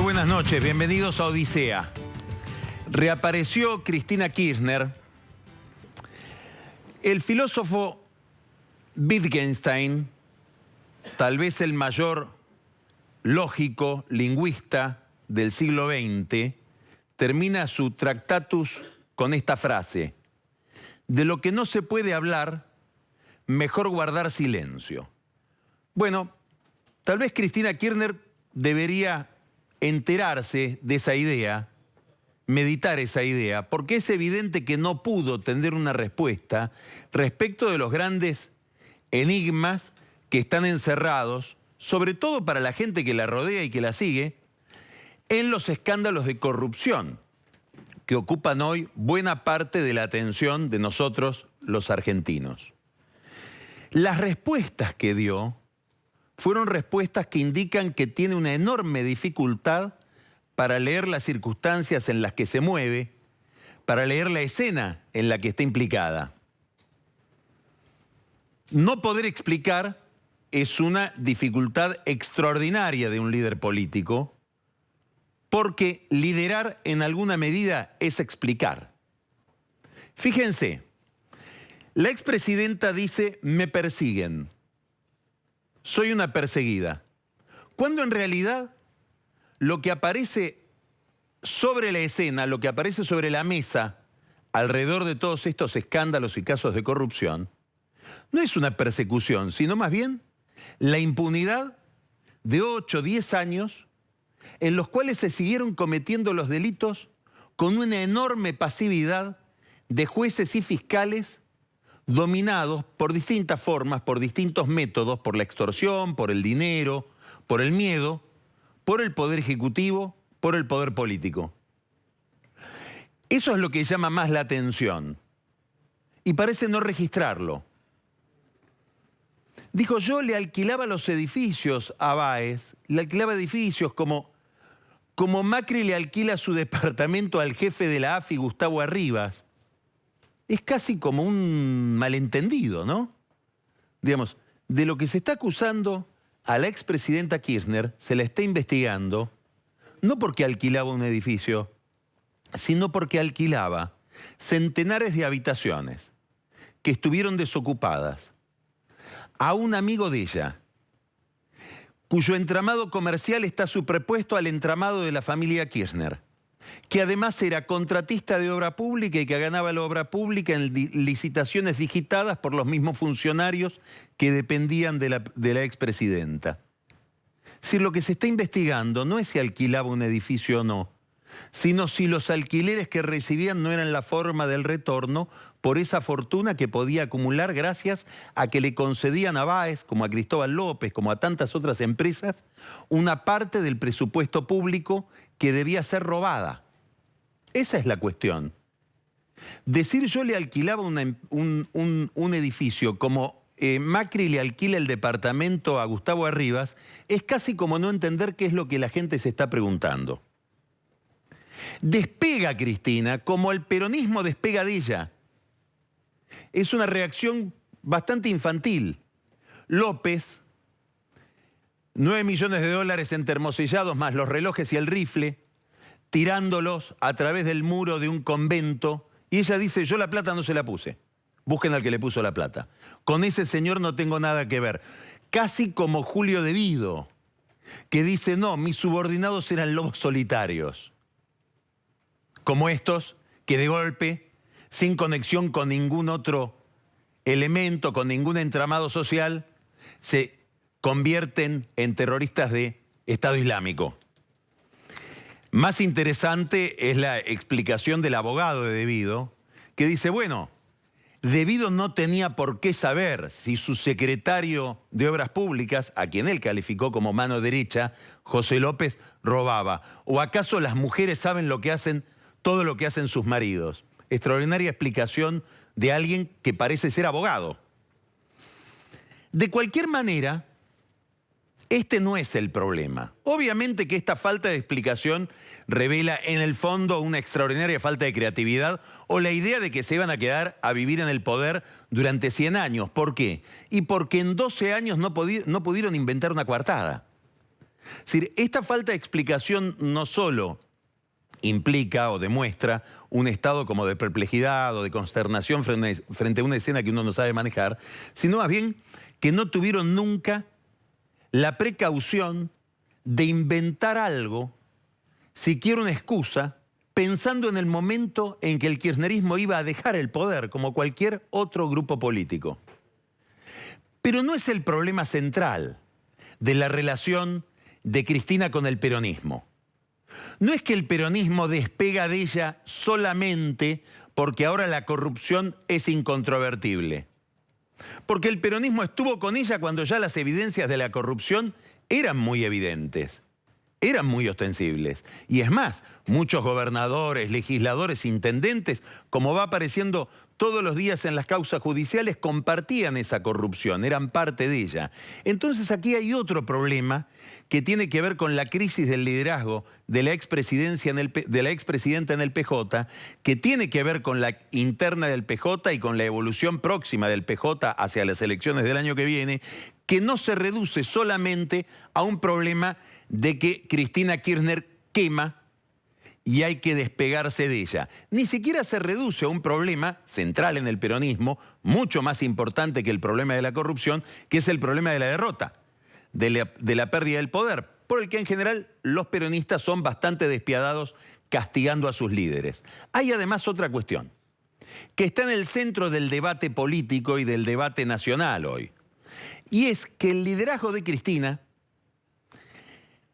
Muy buenas noches, bienvenidos a Odisea. Reapareció Cristina Kirchner. El filósofo Wittgenstein, tal vez el mayor lógico lingüista del siglo XX, termina su Tractatus con esta frase: de lo que no se puede hablar, mejor guardar silencio. Bueno, tal vez Cristina Kirchner debería enterarse de esa idea, meditar esa idea, porque es evidente que no pudo tener una respuesta respecto de los grandes enigmas que están encerrados, sobre todo para la gente que la rodea y que la sigue, en los escándalos de corrupción que ocupan hoy buena parte de la atención de nosotros, los argentinos. Las respuestas que dio fueron respuestas que indican que tiene una enorme dificultad para leer las circunstancias en las que se mueve, para leer la escena en la que está implicada. No poder explicar es una dificultad extraordinaria de un líder político, porque liderar en alguna medida es explicar. Fíjense, la expresidenta dice: me persiguen, soy una perseguida, cuando en realidad lo que aparece sobre la escena, lo que aparece sobre la mesa alrededor de todos estos escándalos y casos de corrupción, no es una persecución, sino más bien la impunidad de 8 o 10 años en los cuales se siguieron cometiendo los delitos con una enorme pasividad de jueces y fiscales dominados por distintas formas, por distintos métodos, por la extorsión, por el dinero, por el miedo, por el poder ejecutivo, por el poder político. Eso es lo que llama más la atención y parece no registrarlo. Dijo: yo le alquilaba los edificios a Báez, le alquilaba edificios como Macri le alquila su departamento al jefe de la AFI, Gustavo Arribas. Es casi como un malentendido, ¿no? Digamos, de lo que se está acusando a la expresidenta Kirchner, se la está investigando, no porque alquilaba un edificio, sino porque alquilaba centenares de habitaciones que estuvieron desocupadas a un amigo de ella, cuyo entramado comercial está superpuesto al entramado de la familia Kirchner, que además era contratista de obra pública y que ganaba la obra pública en licitaciones digitadas por los mismos funcionarios que dependían de la expresidenta. Si lo que se está investigando no es si alquilaba un edificio o no, sino si los alquileres que recibían no eran la forma del retorno por esa fortuna que podía acumular gracias a que le concedían a Báez, como a Cristóbal López, como a tantas otras empresas, una parte del presupuesto público que debía ser robada. Esa es la cuestión. Decir yo le alquilaba un edificio como Macri le alquila el departamento a Gustavo Arribas es casi como no entender qué es lo que la gente se está preguntando. Despega Cristina como el peronismo despega de ella. Es una reacción bastante infantil. López, 9 millones de dólares en termosellados más los relojes y el rifle, tirándolos a través del muro de un convento, y ella dice: yo la plata no se la puse. Busquen al que le puso la plata. Con ese señor no tengo nada que ver. Casi como Julio De Vido, que dice: no, mis subordinados eran lobos solitarios. Como estos que de golpe, sin conexión con ningún otro elemento, con ningún entramado social, se convierten en terroristas de Estado Islámico. Más interesante es la explicación del abogado de De Vido, que dice: bueno, De Vido no tenía por qué saber si su secretario de Obras Públicas, a quien él calificó como mano derecha, José López, robaba. ¿O acaso las mujeres saben lo que hacen, todo lo que hacen sus maridos? Extraordinaria explicación de alguien que parece ser abogado. De cualquier manera, este no es el problema. Obviamente que esta falta de explicación revela en el fondo una extraordinaria falta de creatividad o la idea de que se iban a quedar a vivir en el poder durante 100 años. ¿Por qué? Y porque en 12 años no pudieron inventar una coartada. Es decir, esta falta de explicación no solo implica o demuestra un estado como de perplejidad o de consternación frente a una escena que uno no sabe manejar, sino más bien que no tuvieron nunca la precaución de inventar algo, siquiera una excusa, pensando en el momento en que el kirchnerismo iba a dejar el poder, como cualquier otro grupo político. Pero no es el problema central de la relación de Cristina con el peronismo. No es que el peronismo despega de ella solamente porque ahora la corrupción es incontrovertible. Porque el peronismo estuvo con ella cuando ya las evidencias de la corrupción eran muy evidentes, eran muy ostensibles. Y es más, muchos gobernadores, legisladores, intendentes, como va apareciendo todos los días en las causas judiciales, compartían esa corrupción, eran parte de ella. Entonces aquí hay otro problema que tiene que ver con la crisis del liderazgo de la expresidenta en el PJ, que tiene que ver con la interna del PJ y con la evolución próxima del PJ hacia las elecciones del año que viene, que no se reduce solamente a un problema de que Cristina Kirchner quema y hay que despegarse de ella. Ni siquiera se reduce a un problema central en el peronismo, mucho más importante que el problema de la corrupción, que es el problema de la derrota, de la pérdida del poder, por el que en general los peronistas son bastante despiadados castigando a sus líderes. Hay además otra cuestión, que está en el centro del debate político y del debate nacional hoy, y es que el liderazgo de Cristina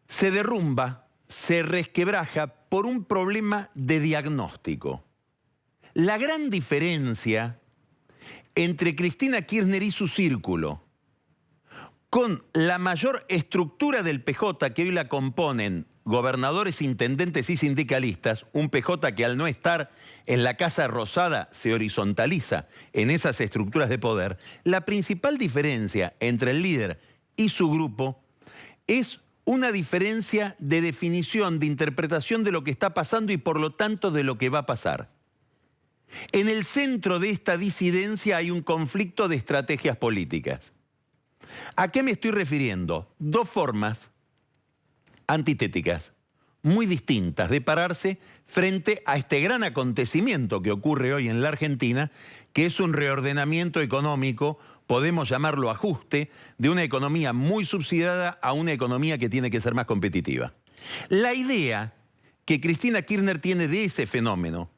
se derrumba, se resquebraja por un problema de diagnóstico. La gran diferencia entre Cristina Kirchner y su círculo, con la mayor estructura del PJ que hoy la componen gobernadores, intendentes y sindicalistas, un PJ que al no estar en la Casa Rosada se horizontaliza en esas estructuras de poder, la principal diferencia entre el líder y su grupo es una diferencia de definición, de interpretación de lo que está pasando y por lo tanto de lo que va a pasar. En el centro de esta disidencia hay un conflicto de estrategias políticas. ¿A qué me estoy refiriendo? Dos formas antitéticas, muy distintas, de pararse frente a este gran acontecimiento que ocurre hoy en la Argentina, que es un reordenamiento económico, podemos llamarlo ajuste, de una economía muy subsidiada a una economía que tiene que ser más competitiva. La idea que Cristina Kirchner tiene de ese fenómeno,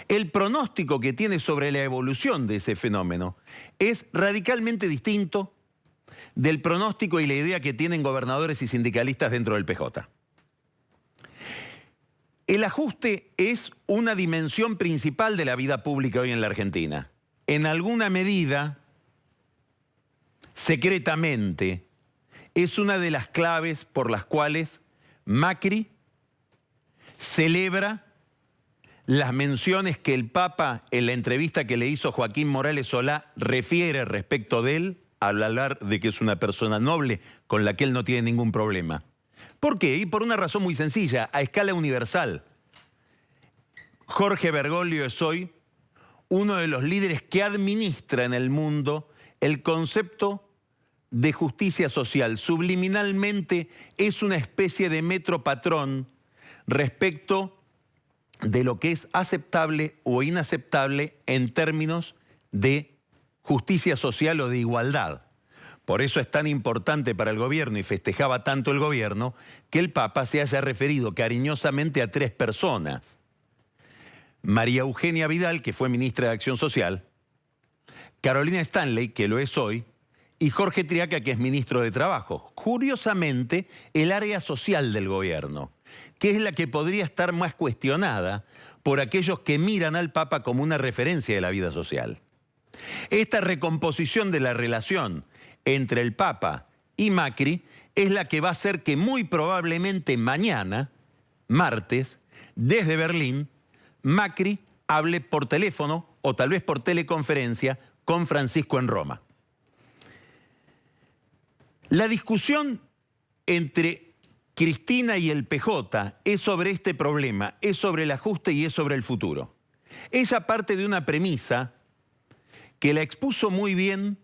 el pronóstico que tiene sobre la evolución de ese fenómeno, es radicalmente distinto del pronóstico y la idea que tienen gobernadores y sindicalistas dentro del PJ. El ajuste es una dimensión principal de la vida pública hoy en la Argentina. En alguna medida, secretamente, es una de las claves por las cuales Macri celebra las menciones que el Papa, en la entrevista que le hizo Joaquín Morales Solá, refiere respecto de él, al hablar de que es una persona noble con la que él no tiene ningún problema. ¿Por qué? Y por una razón muy sencilla, a escala universal. Jorge Bergoglio es hoy uno de los líderes que administra en el mundo el concepto de justicia social. Subliminalmente es una especie de metro patrón respecto de lo que es aceptable o inaceptable en términos de justicia social o de igualdad. Por eso es tan importante para el gobierno y festejaba tanto el gobierno que el Papa se haya referido cariñosamente a tres personas. María Eugenia Vidal, que fue ministra de Acción Social, Carolina Stanley, que lo es hoy, y Jorge Triaca, que es ministro de Trabajo. Curiosamente, el área social del gobierno, que es la que podría estar más cuestionada por aquellos que miran al Papa como una referencia de la vida social. Esta recomposición de la relación entre el Papa y Macri es la que va a hacer que muy probablemente mañana, martes, desde Berlín, Macri hable por teléfono o tal vez por teleconferencia con Francisco en Roma. La discusión entre Cristina y el PJ es sobre este problema, es sobre el ajuste y es sobre el futuro. Ella parte de una premisa que la expuso muy bien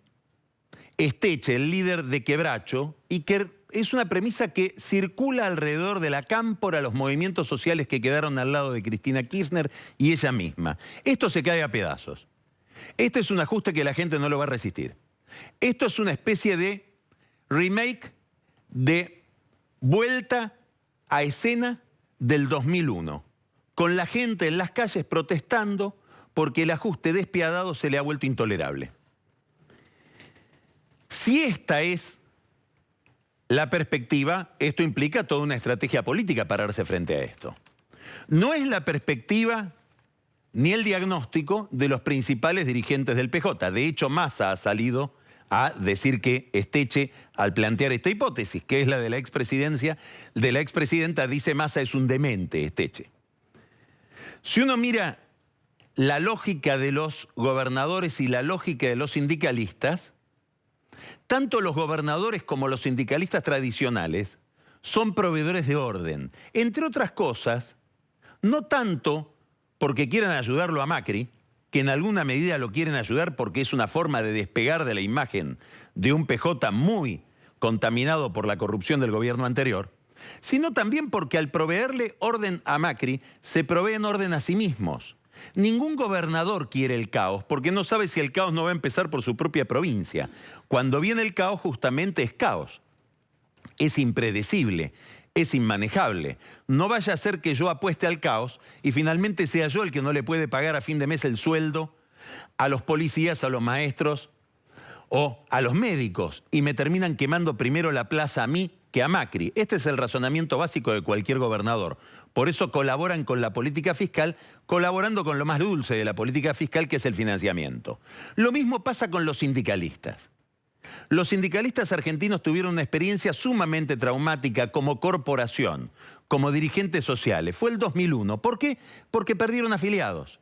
Esteche, el líder de Quebracho, y que una premisa que circula alrededor de la cámpora, los movimientos sociales que quedaron al lado de Cristina Kirchner y ella misma. Esto se cae a pedazos. Este es un ajuste que la gente no lo va a resistir. Esto es una especie de remake de vuelta a escena del 2001, con la gente en las calles protestando porque el ajuste despiadado se le ha vuelto intolerable. Si esta es la perspectiva, esto implica toda una estrategia política para pararse frente a esto. No es la perspectiva ni el diagnóstico de los principales dirigentes del PJ. De hecho, Massa ha salido a decir que Esteche, al plantear esta hipótesis, que es la de la expresidenta, dice Massa es un demente, Esteche. Si uno mira la lógica de los gobernadores y la lógica de los sindicalistas, tanto los gobernadores como los sindicalistas tradicionales son proveedores de orden. Entre otras cosas, no tanto porque quieran ayudarlo a Macri, que en alguna medida lo quieren ayudar porque es una forma de despegar de la imagen de un PJ muy contaminado por la corrupción del gobierno anterior, sino también porque al proveerle orden a Macri, se proveen orden a sí mismos. Ningún gobernador quiere el caos porque no sabe si el caos no va a empezar por su propia provincia. Cuando viene el caos, justamente es caos. Es impredecible, es inmanejable. No vaya a ser que yo apueste al caos y finalmente sea yo el que no le puede pagar a fin de mes el sueldo a los policías, a los maestros o a los médicos y me terminan quemando primero la plaza a mí que a Macri. Este es el razonamiento básico de cualquier gobernador. Por eso colaboran con la política fiscal, colaborando con lo más dulce de la política fiscal, que es el financiamiento. Lo mismo pasa con los sindicalistas. Los sindicalistas argentinos tuvieron una experiencia sumamente traumática como corporación, como dirigentes sociales. Fue el 2001. ¿Por qué? Porque perdieron afiliados.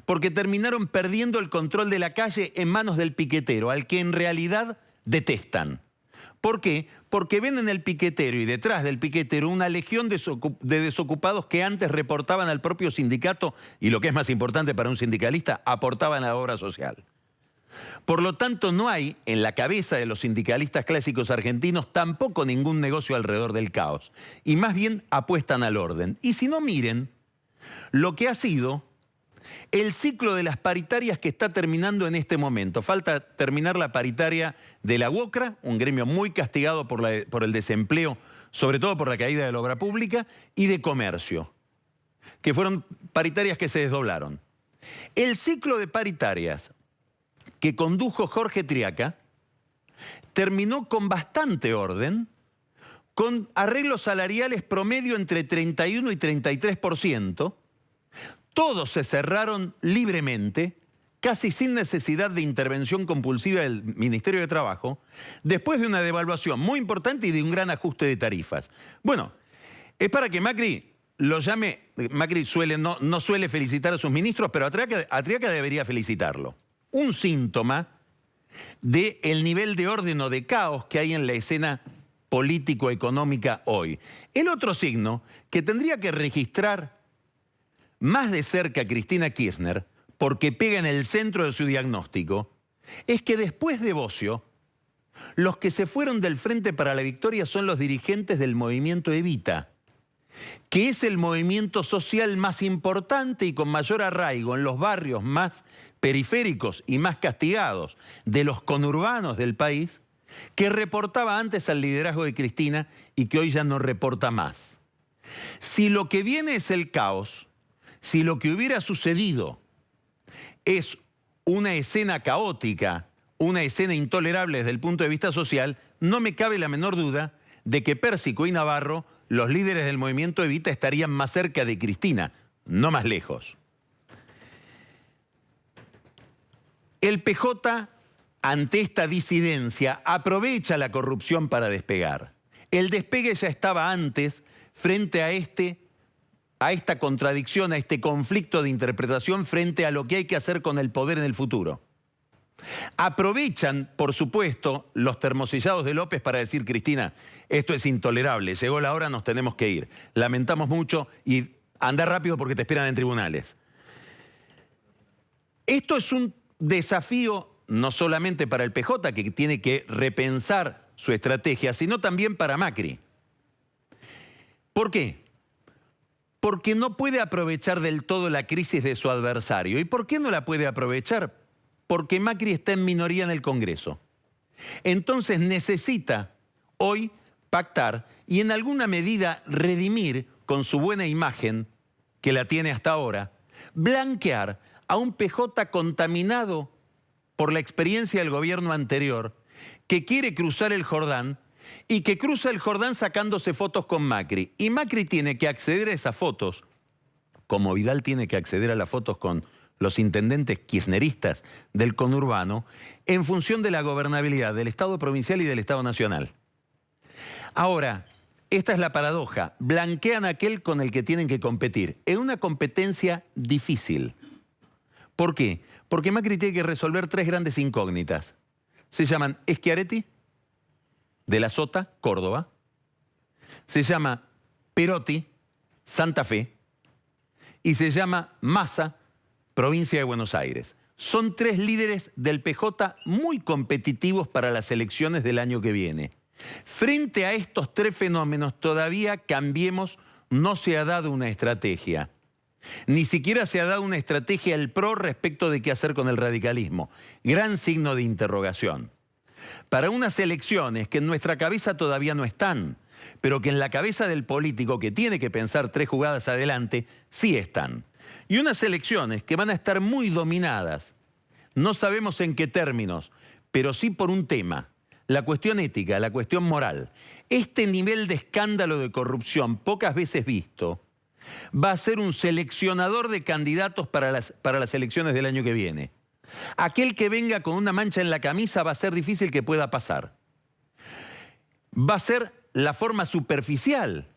Porque terminaron perdiendo el control de la calle en manos del piquetero, al que en realidad detestan. ¿Por qué? Porque ven en el piquetero y detrás del piquetero una legión de desocupados que antes reportaban al propio sindicato y, lo que es más importante para un sindicalista, aportaban a la obra social. Por lo tanto, no hay en la cabeza de los sindicalistas clásicos argentinos tampoco ningún negocio alrededor del caos. Y más bien apuestan al orden. Y si no, miren lo que ha sido el ciclo de las paritarias que está terminando en este momento. Falta terminar la paritaria de la UOCRA, un gremio muy castigado por el desempleo, sobre todo por la caída de la obra pública, y de comercio, que fueron paritarias que se desdoblaron. El ciclo de paritarias que condujo Jorge Triaca terminó con bastante orden, con arreglos salariales promedio entre 31 y 33%, todos se cerraron libremente, casi sin necesidad de intervención compulsiva del Ministerio de Trabajo, después de una devaluación muy importante y de un gran ajuste de tarifas. Bueno, es para que Macri lo llame. Macri no suele felicitar a sus ministros, pero a Triaca debería felicitarlo. Un síntoma del nivel de orden o de caos que hay en la escena político-económica hoy. El otro signo que tendría que registrar más de cerca Cristina Kirchner, porque pega en el centro de su diagnóstico, es que después de Bosio, los que se fueron del Frente para la Victoria son los dirigentes del movimiento Evita, que es el movimiento social más importante y con mayor arraigo en los barrios más periféricos y más castigados de los conurbanos del país, que reportaba antes al liderazgo de Cristina y que hoy ya no reporta más. Si lo que viene es el caos, si lo que hubiera sucedido es una escena caótica, una escena intolerable desde el punto de vista social, no me cabe la menor duda de que Pérsico y Navarro, los líderes del movimiento Evita, estarían más cerca de Cristina, no más lejos. El PJ, ante esta disidencia, aprovecha la corrupción para despegar. El despegue ya estaba antes frente a esta contradicción, a este conflicto de interpretación frente a lo que hay que hacer con el poder en el futuro. Aprovechan, por supuesto, los termosillados de López para decir: Cristina, esto es intolerable, llegó la hora, nos tenemos que ir. Lamentamos mucho y anda rápido porque te esperan en tribunales. Esto es un desafío no solamente para el PJ, que tiene que repensar su estrategia, sino también para Macri. ¿Por qué? Porque no puede aprovechar del todo la crisis de su adversario. ¿Y por qué no la puede aprovechar? Porque Macri está en minoría en el Congreso. Entonces necesita hoy pactar y en alguna medida redimir con su buena imagen, que la tiene hasta ahora, blanquear a un PJ contaminado por la experiencia del gobierno anterior, que quiere cruzar el Jordán y que cruza el Jordán sacándose fotos con Macri. Y Macri tiene que acceder a esas fotos, como Vidal tiene que acceder a las fotos con los intendentes kirchneristas del conurbano, en función de la gobernabilidad del Estado provincial y del Estado nacional. Ahora, esta es la paradoja. Blanquean a aquel con el que tienen que competir. En una competencia difícil. ¿Por qué? Porque Macri tiene que resolver tres grandes incógnitas. Se llaman Schiaretti, de la Sota, Córdoba. Se llama Perotti, Santa Fe. Y se llama Massa, provincia de Buenos Aires. Son tres líderes del PJ muy competitivos para las elecciones del año que viene. Frente a estos tres fenómenos, todavía Cambiemos no se ha dado una estrategia. Ni siquiera se ha dado una estrategia al PRO respecto de qué hacer con el radicalismo. Gran signo de interrogación. Para unas elecciones que en nuestra cabeza todavía no están, pero que en la cabeza del político que tiene que pensar tres jugadas adelante, sí están. Y unas elecciones que van a estar muy dominadas, no sabemos en qué términos, pero sí por un tema, la cuestión ética, la cuestión moral. Este nivel de escándalo de corrupción, pocas veces visto, va a ser un seleccionador de candidatos para las elecciones del año que viene. Aquel que venga con una mancha en la camisa va a ser difícil que pueda pasar. Va a ser la forma superficial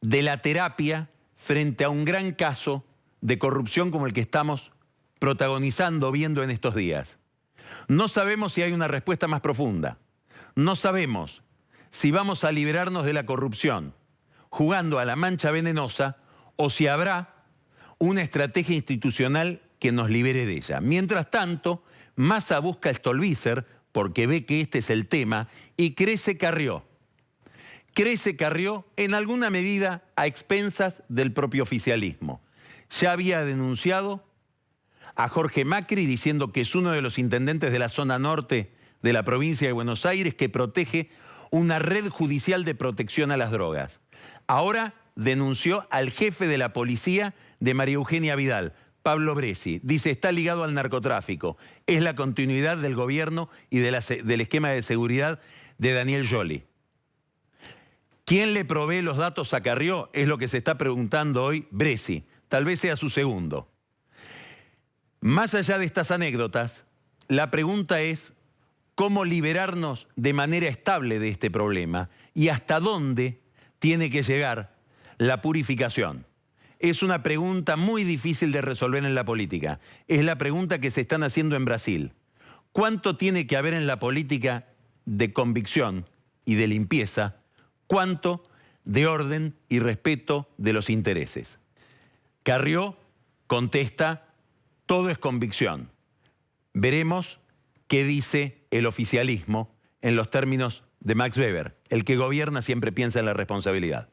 de la terapia frente a un gran caso de corrupción como el que estamos protagonizando, viendo en estos días. No sabemos si hay una respuesta más profunda. No sabemos si vamos a liberarnos de la corrupción jugando a la mancha venenosa o si habrá una estrategia institucional que nos libere de ella. Mientras tanto, Massa busca Stolbizer porque ve que este es el tema y crece Carrió. Crece Carrió en alguna medida a expensas del propio oficialismo. Ya había denunciado a Jorge Macri diciendo que es uno de los intendentes de la zona norte de la provincia de Buenos Aires que protege una red judicial de protección a las drogas. Ahora denunció al jefe de la policía de María Eugenia Vidal, Pablo Bresi. Dice, está ligado al narcotráfico. Es la continuidad del gobierno y del esquema de seguridad de Daniel Scioli. ¿Quién le provee los datos a Carrió? Es lo que se está preguntando hoy Bresi. Tal vez sea su segundo. Más allá de estas anécdotas, la pregunta es cómo liberarnos de manera estable de este problema y hasta dónde tiene que llegar la purificación. Es una pregunta muy difícil de resolver en la política. Es la pregunta que se están haciendo en Brasil. ¿Cuánto tiene que haber en la política de convicción y de limpieza? ¿Cuánto de orden y respeto de los intereses? Carrió contesta, todo es convicción. Veremos qué dice el oficialismo en los términos de Max Weber. El que gobierna siempre piensa en la responsabilidad.